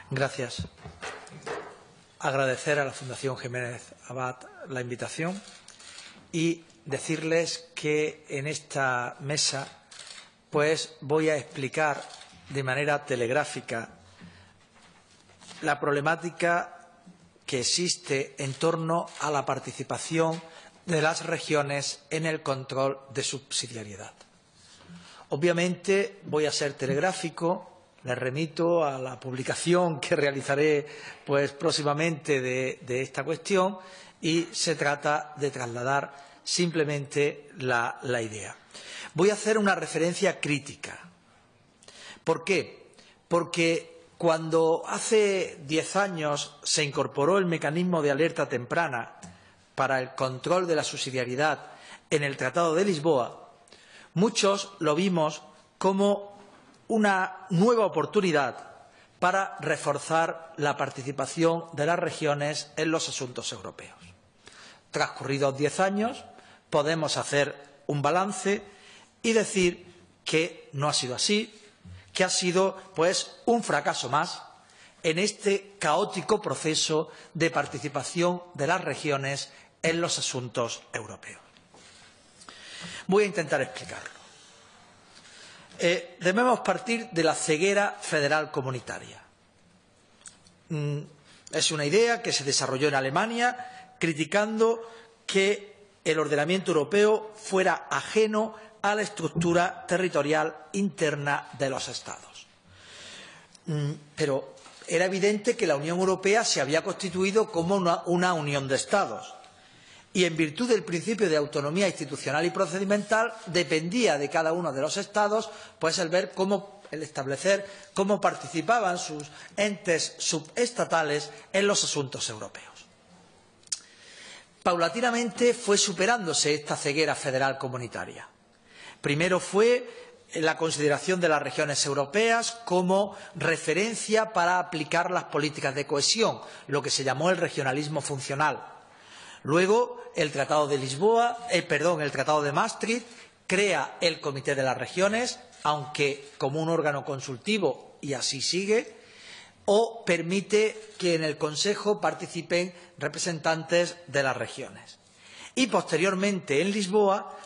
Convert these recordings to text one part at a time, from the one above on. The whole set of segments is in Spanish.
Gracias. Agradecer a la Fundación Jiménez Abad la invitación y decirles que en esta mesa voy a explicar de manera telegráfica la problemática que existe en torno a la participación de las regiones en el control de subsidiariedad. Obviamente voy a ser telegráfico. Les remito a la publicación que realizaré próximamente de esta cuestión y se trata de trasladar simplemente la idea. Voy a hacer una referencia crítica. ¿Por qué? Porque cuando hace 10 años se incorporó el mecanismo de alerta temprana para el control de la subsidiariedad en el Tratado de Lisboa, muchos lo vimos como una nueva oportunidad para reforzar la participación de las regiones en los asuntos europeos. Transcurridos 10 años, podemos hacer un balance y decir que no ha sido así, que ha sido un fracaso más en este caótico proceso de participación de las regiones en los asuntos europeos. Voy a intentar explicarlo. Debemos partir de la ceguera federal comunitaria. Es una idea que se desarrolló en Alemania criticando que el ordenamiento europeo fuera ajeno a la estructura territorial interna de los Estados. Pero era evidente que la Unión Europea se había constituido como una unión de Estados. Y en virtud del principio de autonomía institucional y procedimental dependía de cada uno de los Estados el establecer cómo participaban sus entes subestatales en los asuntos europeos. Paulatinamente fue superándose esta ceguera federal comunitaria. Primero fue la consideración de las regiones europeas como referencia para aplicar las políticas de cohesión, lo que se llamó el regionalismo funcional. Luego, el Tratado de Maastricht crea el Comité de las Regiones, aunque como un órgano consultivo, y así sigue, o permite que en el Consejo participen representantes de las regiones. Y posteriormente, en Lisboa,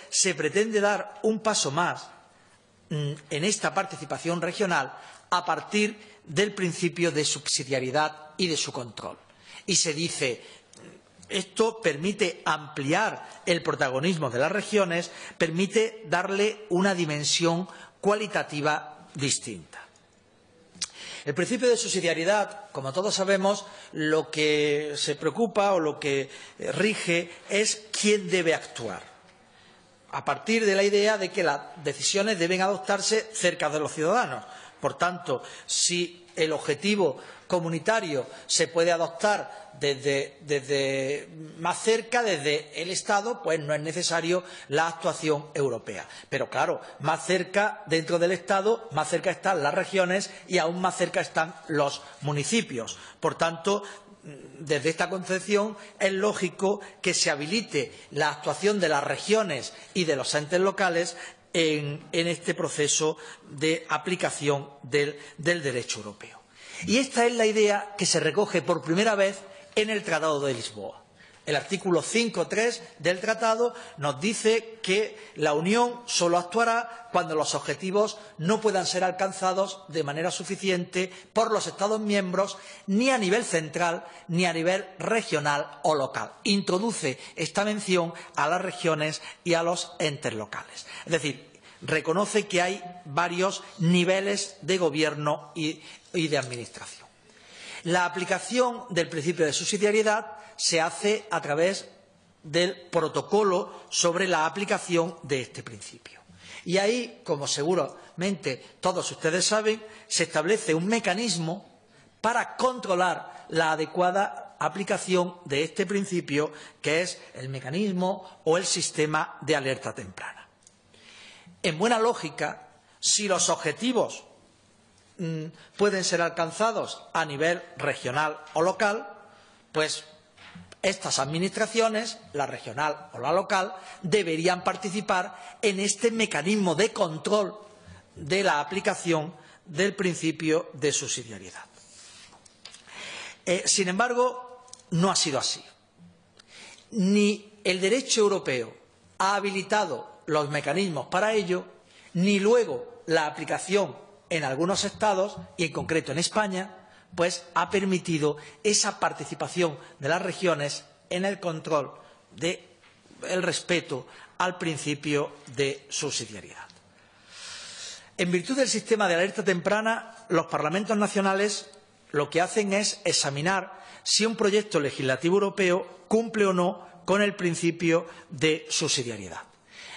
se pretende dar un paso más en esta participación regional a partir del principio de subsidiariedad y de su control. Y se dice: esto permite ampliar el protagonismo de las regiones, permite darle una dimensión cualitativa distinta. El principio de subsidiariedad, como todos sabemos, lo que se preocupa o lo que rige es quién debe actuar, a partir de la idea de que las decisiones deben adoptarse cerca de los ciudadanos. Por tanto, si el objetivo comunitario se puede adoptar desde más cerca, desde el Estado, no es necesario la actuación europea. Pero claro, más cerca dentro del Estado, más cerca están las regiones y aún más cerca están los municipios. Por tanto, desde esta concepción es lógico que se habilite la actuación de las regiones y de los entes locales en este proceso de aplicación del derecho europeo. Y esta es la idea que se recoge por primera vez en el Tratado de Lisboa. El artículo 5.3 del Tratado nos dice que la Unión solo actuará cuando los objetivos no puedan ser alcanzados de manera suficiente por los Estados miembros ni a nivel central ni a nivel regional o local. Introduce esta mención a las regiones y a los entes locales. Es decir, reconoce que hay varios niveles de gobierno y de administración. La aplicación del principio de subsidiariedad se hace a través del protocolo sobre la aplicación de este principio. Y ahí, como seguramente todos ustedes saben, se establece un mecanismo para controlar la adecuada aplicación de este principio, que es el mecanismo o el sistema de alerta temprana. En buena lógica, si los objetivos pueden ser alcanzados a nivel regional o local, estas administraciones, la regional o la local, deberían participar en este mecanismo de control de la aplicación del principio de subsidiariedad. Sin embargo, no ha sido así. Ni el derecho europeo ha habilitado los mecanismos para ello, ni luego la aplicación en algunos Estados, y en concreto en España, pues ha permitido esa participación de las regiones en el control del respeto al principio de subsidiariedad. En virtud del sistema de alerta temprana, los parlamentos nacionales lo que hacen es examinar si un proyecto legislativo europeo cumple o no con el principio de subsidiariedad.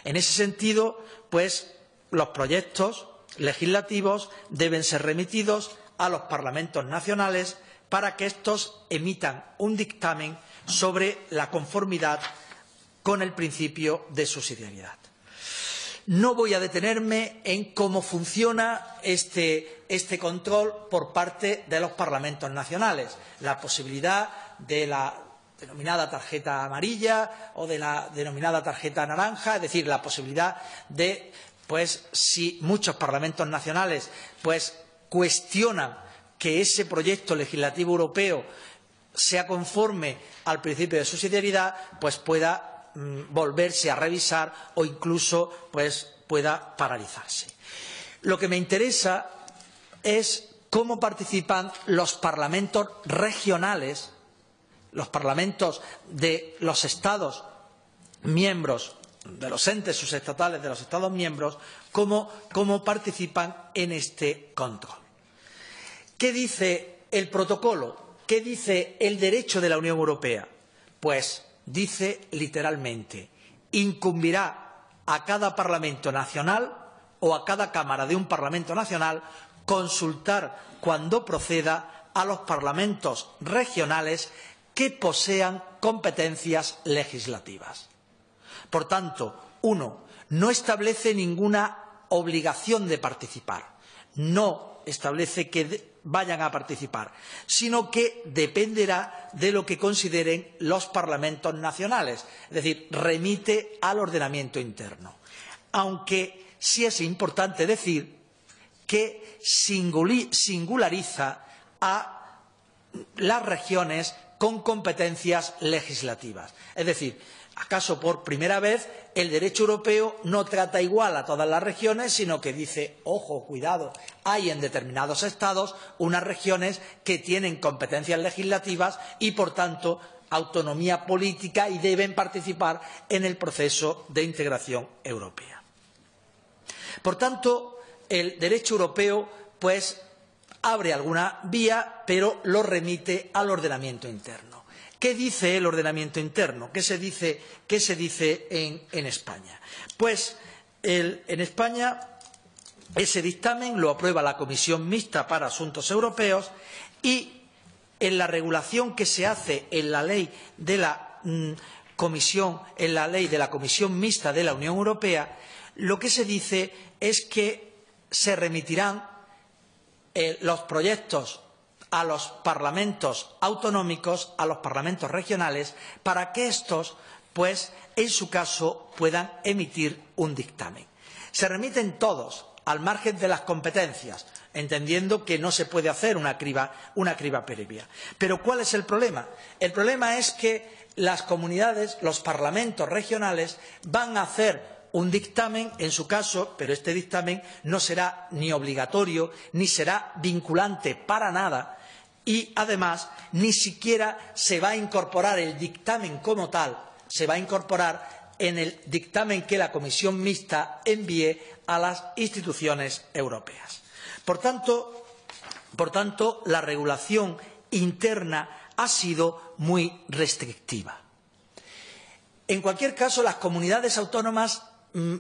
En ese sentido, pues, los proyectos legislativos deben ser remitidos a los parlamentos nacionales para que éstos emitan un dictamen sobre la conformidad con el principio de subsidiariedad. No voy a detenerme en cómo funciona este control por parte de los parlamentos nacionales. La posibilidad de la denominada tarjeta amarilla o de la denominada tarjeta naranja, es decir, la posibilidad de, pues, si muchos parlamentos nacionales, pues, cuestionan que ese proyecto legislativo europeo sea conforme al principio de subsidiariedad, pues pueda volverse a revisar o incluso pues pueda paralizarse. Lo que me interesa es cómo participan los parlamentos regionales, los parlamentos de los Estados miembros, de los entes subestatales de los Estados miembros, cómo participan en este control. ¿Qué dice el protocolo? ¿Qué dice el derecho de la Unión Europea? Pues dice literalmente: incumbirá a cada Parlamento nacional o a cada Cámara de un Parlamento nacional consultar cuando proceda a los parlamentos regionales que posean competencias legislativas. Por tanto, no establece ninguna obligación de participar, no establece que vayan a participar, sino que dependerá de lo que consideren los parlamentos nacionales, es decir, remite al ordenamiento interno. Aunque sí es importante decir que singulariza a las regiones con competencias legislativas. Es decir, ¿acaso por primera vez el derecho europeo no trata igual a todas las regiones, sino que dice, ojo, cuidado, hay en determinados Estados unas regiones que tienen competencias legislativas y, por tanto, autonomía política y deben participar en el proceso de integración europea? Por tanto, el derecho europeo, pues, abre alguna vía, pero lo remite al ordenamiento interno. ¿Qué dice el ordenamiento interno? ¿Qué se dice en España? Pues en España ese dictamen lo aprueba la Comisión Mixta para Asuntos Europeos y en la regulación que se hace en la ley de la Comisión Mixta de la Unión Europea, lo que se dice es que se remitirán los proyectos a los parlamentos autonómicos, a los parlamentos regionales, para que éstos, pues, en su caso, puedan emitir un dictamen. Se remiten todos, al margen de las competencias, entendiendo que no se puede hacer una criba previa. Pero ¿cuál es el problema? El problema es que las comunidades, los parlamentos regionales, van a hacer un dictamen en su caso, pero este dictamen no será ni obligatorio ni será vinculante para nada y, además, ni siquiera se va a incorporar el dictamen como tal, se va a incorporar en el dictamen que la Comisión Mixta envíe a las instituciones europeas. Por tanto, la regulación interna ha sido muy restrictiva. En cualquier caso, las comunidades autónomas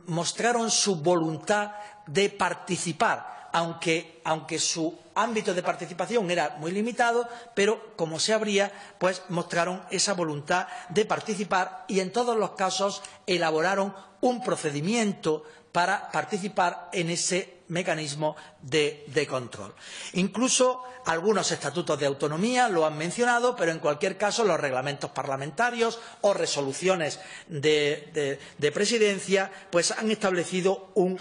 mostraron su voluntad de participar, aunque su ámbito de participación era muy limitado, pero como se abría, pues mostraron esa voluntad de participar y en todos los casos elaboraron un procedimiento para participar en ese mecanismo de control. Incluso algunos estatutos de autonomía lo han mencionado, pero en cualquier caso los reglamentos parlamentarios o resoluciones de presidencia pues han establecido un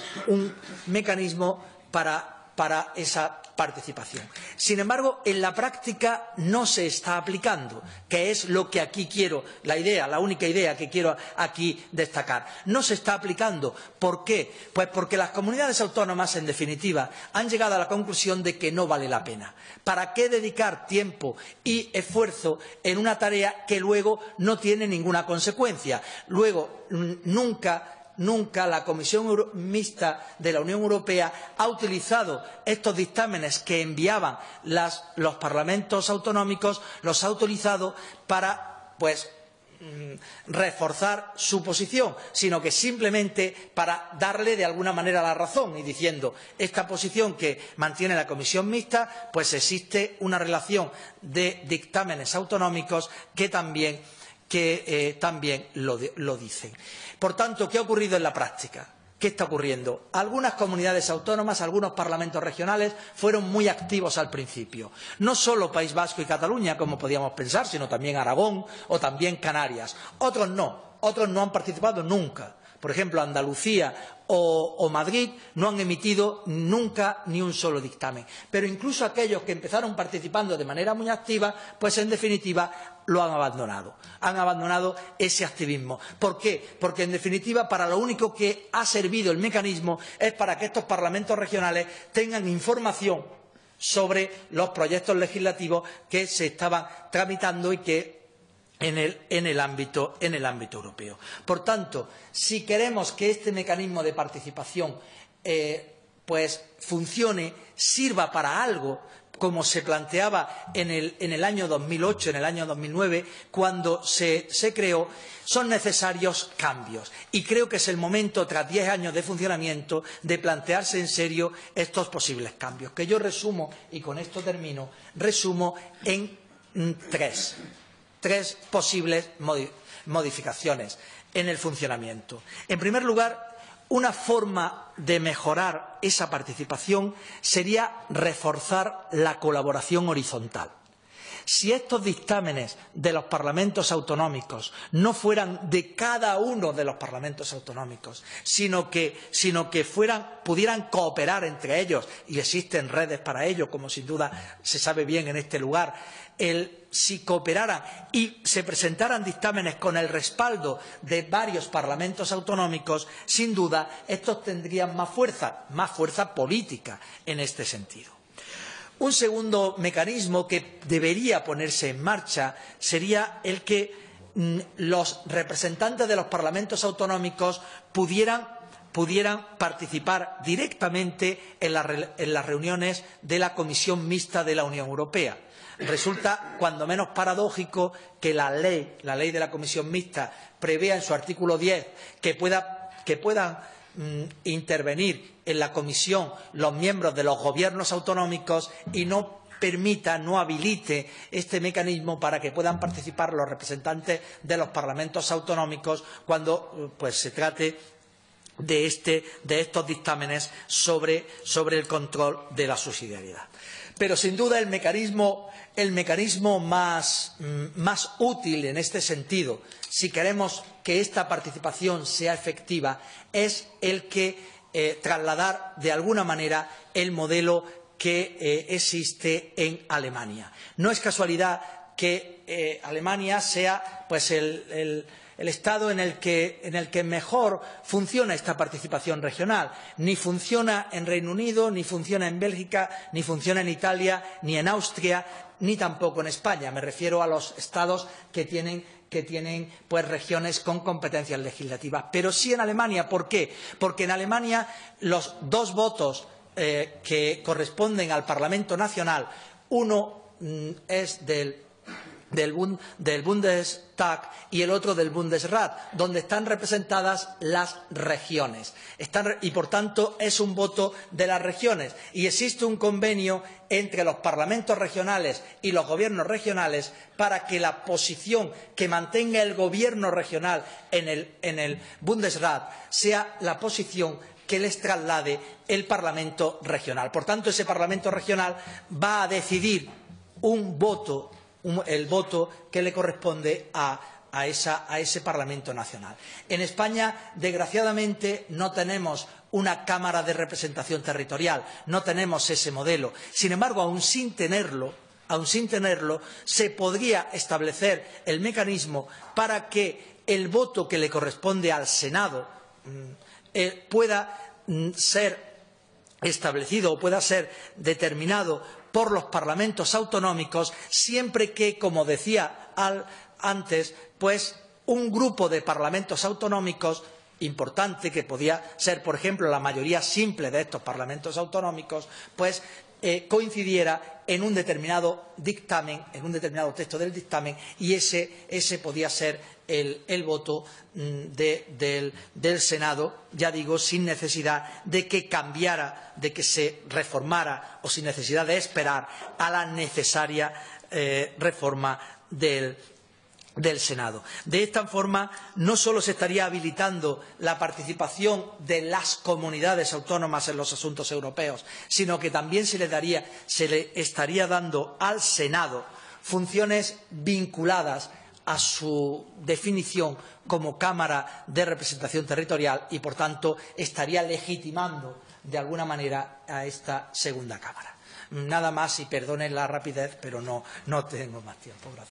mecanismo para para esa participación. Sin embargo, en la práctica no se está aplicando, que es lo que aquí quiero, la única idea que quiero aquí destacar. No se está aplicando. ¿Por qué? Pues porque las comunidades autónomas, en definitiva, han llegado a la conclusión de que no vale la pena. ¿Para qué dedicar tiempo y esfuerzo en una tarea que luego no tiene ninguna consecuencia? Luego, nunca la Comisión Mixta de la Unión Europea ha utilizado estos dictámenes que enviaban los parlamentos autonómicos, los ha utilizado para, reforzar su posición, sino que simplemente para darle de alguna manera la razón y diciendo esta posición que mantiene la Comisión Mixta, pues existe una relación de dictámenes autonómicos que también lo dicen. Por tanto, ¿qué ha ocurrido en la práctica? ¿Qué está ocurriendo? Algunas comunidades autónomas, algunos parlamentos regionales fueron muy activos al principio. No solo País Vasco y Cataluña, como podíamos pensar, sino también Aragón o también Canarias. Otros no han participado nunca. Por ejemplo, Andalucía o Madrid no han emitido nunca ni un solo dictamen. Pero incluso aquellos que empezaron participando de manera muy activa, pues en definitiva lo han abandonado. Han abandonado ese activismo. ¿Por qué? Porque en definitiva para lo único que ha servido el mecanismo es para que estos parlamentos regionales tengan información sobre los proyectos legislativos que se estaban tramitando y que en el ámbito europeo. Por tanto, si queremos que este mecanismo de participación funcione, sirva para algo, como se planteaba en el año 2008, en el año 2009, cuando se creó, son necesarios cambios. Y creo que es el momento, tras 10 años de funcionamiento, de plantearse en serio estos posibles cambios, que yo resumo, y con esto termino, en tres posibles modificaciones en el funcionamiento. En primer lugar, una forma de mejorar esa participación sería reforzar la colaboración horizontal. Si estos dictámenes de los parlamentos autonómicos no fueran de cada uno de los parlamentos autonómicos, sino que pudieran cooperar entre ellos, y existen redes para ello, como sin duda se sabe bien en este lugar, si cooperaran y se presentaran dictámenes con el respaldo de varios parlamentos autonómicos, sin duda estos tendrían más fuerza política en este sentido. Un segundo mecanismo que debería ponerse en marcha sería el que los representantes de los parlamentos autonómicos pudieran participar directamente en las reuniones de la Comisión Mixta de la Unión Europea. Resulta cuando menos paradójico que la ley de la Comisión Mixta prevea en su artículo 10 que puedan intervenir en la comisión los miembros de los gobiernos autonómicos y no habilite este mecanismo para que puedan participar los representantes de los parlamentos autonómicos cuando se trate de estos dictámenes sobre el control de la subsidiariedad. Pero sin duda el mecanismo más útil en este sentido, si queremos que esta participación sea efectiva, es el que trasladar de alguna manera el modelo que existe en Alemania. No es casualidad que Alemania sea el Estado en el que mejor funciona esta participación regional. Ni funciona en Reino Unido, ni funciona en Bélgica, ni funciona en Italia, ni en Austria, ni tampoco en España. Me refiero a los Estados que tienen regiones con competencias legislativas. Pero sí en Alemania. ¿Por qué? Porque en Alemania los 2 votos que corresponden al Parlamento Nacional, uno es del Bundestag y el otro del Bundesrat, donde están representadas las regiones. Y, por tanto, es un voto de las regiones. Y existe un convenio entre los parlamentos regionales y los gobiernos regionales para que la posición que mantenga el gobierno regional en el Bundesrat sea la posición que les traslade el Parlamento regional. Por tanto, ese Parlamento regional va a decidir el voto que le corresponde a ese Parlamento nacional. En España, desgraciadamente, no tenemos una Cámara de Representación Territorial. No tenemos ese modelo. Sin embargo, aun sin tenerlo, se podría establecer el mecanismo para que el voto que le corresponde al Senado pueda ser establecido o pueda ser determinado por los parlamentos autonómicos, siempre que, como decía antes, pues un grupo de parlamentos autonómicos importante, que podía ser, por ejemplo, la mayoría simple de estos parlamentos autonómicos, pues coincidiera en un determinado dictamen, en un determinado texto del dictamen, y ese podía ser el voto del Senado, ya digo, sin necesidad de que cambiara, de que se reformara o sin necesidad de esperar a la necesaria reforma del Senado. De esta forma, no solo se estaría habilitando la participación de las comunidades autónomas en los asuntos europeos, sino que también se le estaría dando al Senado funciones vinculadas a su definición como Cámara de Representación Territorial y, por tanto, estaría legitimando de alguna manera a esta segunda Cámara. Nada más, y perdonen la rapidez, pero no tengo más tiempo. Gracias.